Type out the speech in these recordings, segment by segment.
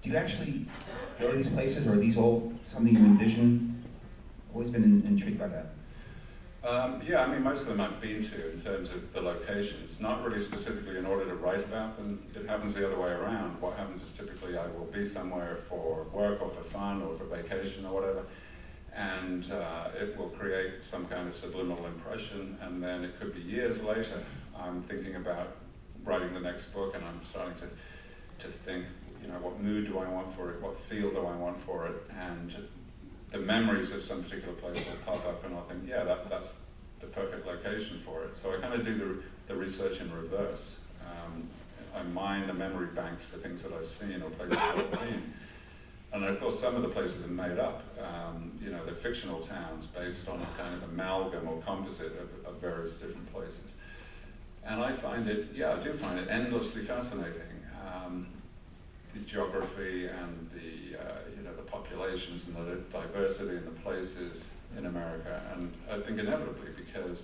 do you actually go to these places, or are these all something you envision? Always been intrigued by that. Yeah, I mean, most of them I've been to in terms of the locations, not really specifically in order to write about them. It happens the other way around. What happens is typically I will be somewhere for work or for fun or for vacation or whatever, and it will create some kind of subliminal impression, and then it could be years later I'm thinking about writing the next book, and I'm starting to think, you know, what mood do I want for it, what feel do I want for it, and the memories of some particular place will pop up, and I'll think, yeah, that's the perfect location for it. So I kind of do the research in reverse. I mine the memory banks for things that I've seen or places that I've been. And of course, some of the places are made up. You know, they're fictional towns based on a kind of amalgam or composite of various different places. And I find it, yeah, I do find it endlessly fascinating. The geography and the populations and the diversity in the places in America, and I think inevitably because,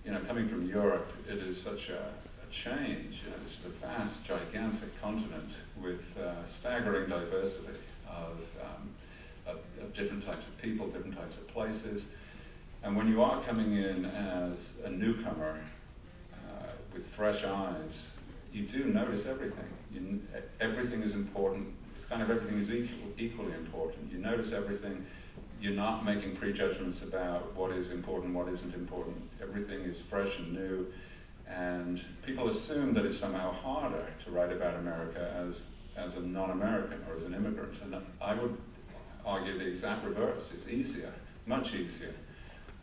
you know, coming from Europe, it is such a change. You know, it's a vast, gigantic continent with staggering diversity of different types of people, different types of places, and when you are coming in as a newcomer with fresh eyes, you do notice everything. Everything is important. It's kind of everything is equally important. You notice everything. You're not making prejudgments about what is important, what isn't important. Everything is fresh and new, and people assume that it's somehow harder to write about America as a non-American or as an immigrant, and I would argue the exact reverse. It's easier, much easier.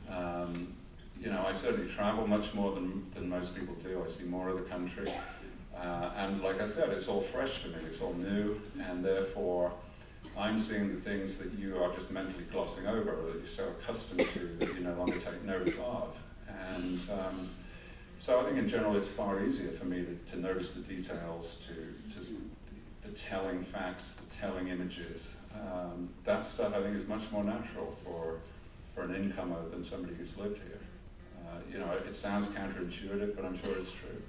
You know, I certainly travel much more than most people do. I see more of the country. And like I said, it's all fresh to me, it's all new, and therefore I'm seeing the things that you are just mentally glossing over, or that you're so accustomed to that you no longer take notice of. And so I think in general it's far easier for me to notice the details, to the telling facts, the telling images. That stuff I think is much more natural for an incomer than somebody who's lived here. You know, it sounds counterintuitive, but I'm sure it's true.